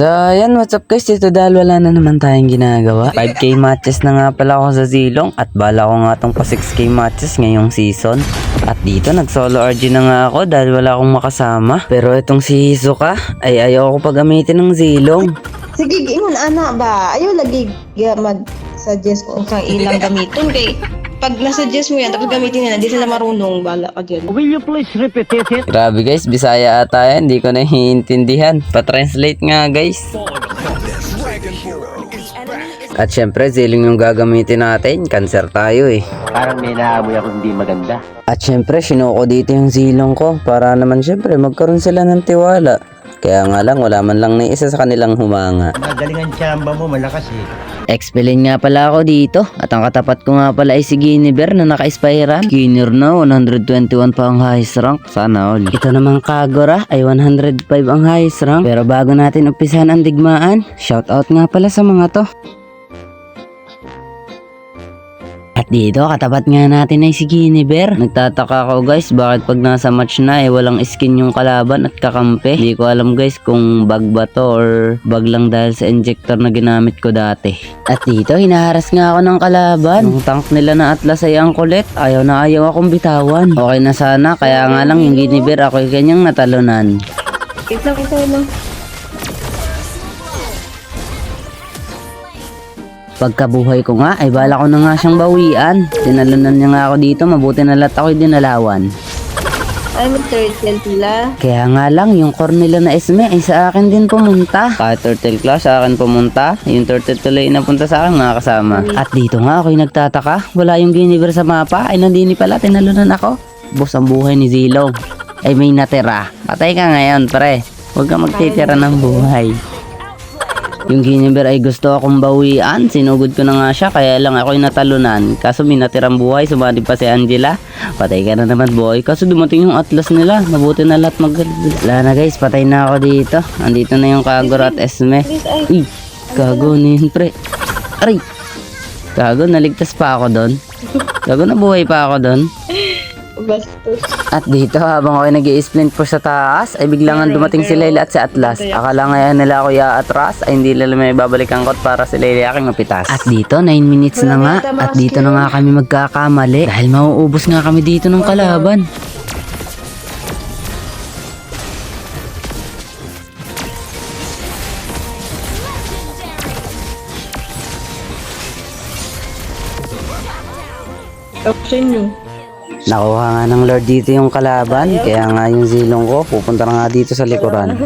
So, ayan, what's up guys? Dito dahil wala na naman tayong ginagawa. 5k matches na nga pala ako sa Zilong at bala ko nga tong pa 6k matches ngayong season. At dito, nag-solo RG na nga ako dahil wala akong makasama. Pero itong si Hisoka ay ayaw ko pagamitin ng Zilong. Sige, ingon ana ba? Ayaw lagi mag-suggest kung kang ilang gamiton kay pag na-suggest mo yan tapos gamitin nila, hindi sila marunong, bala ka dyan. Will you please repeat it? Grabe guys, Bisaya ata yan. Hindi ko naiintindihan. Pa-translate nga guys. At syempre, Zilong yung gagamitin natin. Cancer tayo eh. Parang may naamoy ako hindi maganda. At syempre, sinuko dito yung Zilong ko para naman syempre magkaroon sila ng tiwala. Kaya nga lang, wala man lang na isa sa kanilang humanga. Magaling ang tsamba mo, malakas eh. Expelin nga pala ako dito. At ang katapat ko nga pala ay si Guinevere na naka-spiral. Skinner na, 121 pa ang highest rank. Sana all. Ito namang Kagura ay 105 ang highest rank. Pero bago natin umpisahan ang digmaan, shoutout nga pala sa mga to. At dito, katapat nga natin ay si Guinevere. Nagtataka ako guys, bakit pag nasa match na walang skin yung kalaban at kakampi. Hindi ko alam guys kung bug ba to or bug lang dahil sa injector na ginamit ko dati. At dito, hinaharas nga ako ng kalaban. Yung tank nila na Atlas ay ang kulit. Ayaw na ayaw akong bitawan. Okay na sana, kaya nga lang yung Guinevere ako'y kanyang natalunan. Ito lang. Pagkabuhay ko nga, ay bala ko na nga siyang bawian. Dinalunan niya nga ako dito, mabuti na lahat ako'y dinalawan. Ay, mag-turtle sila. Kaya nga lang, yung core nila na Esme ay sa akin din pumunta. Kahit turtle class sa akin pumunta, yung turtle tuloy na punta sa akin mga kasama. At dito nga ako'y nagtataka, wala yung Guinevere sa mapa, ay nandini pala, tinalunan ako. Bus ang buhay ni Zilong. Ay may natira. Patay ka ngayon, pre. Huwag ka magtitira ng buhay. Yung Guinevere ay gusto akong bawian. Sinugod ko na nga siya, kaya lang ako'y natalunan. Kaso may natirang buhay, sumali pa si Angela. Patay ka na naman boy. Kaso dumating yung Atlas nila. Mabuti na lahat wala na guys, patay na ako dito. Andito na yung Kagura at Esme. Uy, gago na yun pre. Aray, gago, naligtas pa ako doon. Gago, nabuhay pa ako doon. Bastos. At dito habang ako nag-i-splint po sa taas ay biglang dumating si Layla at si Atlas. Akala ngayon nila ako atras ay hindi nila may babalikan ko para si Layla aking mapitas. At dito 9 minutes na nga at dito na nga kami magkakamali dahil mauubos nga kami dito ng kalaban. Option nyo. Nakuha nga ng Lord dito yung kalaban, kaya nga yung Zilong ko pupunta na nga dito sa likuran.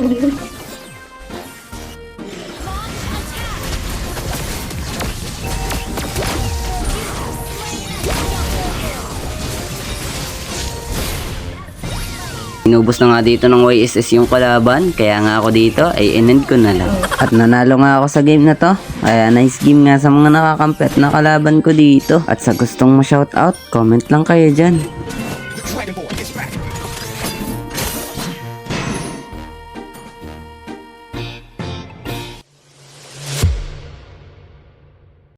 Inubos na nga dito ng YSS yung kalaban, kaya nga ako dito ay inend ko na lang. At nanalo nga ako sa game na to, kaya nice game nga sa mga nakakampet na kalaban ko dito. At sa gustong ma-shoutout, comment lang kayo dyan.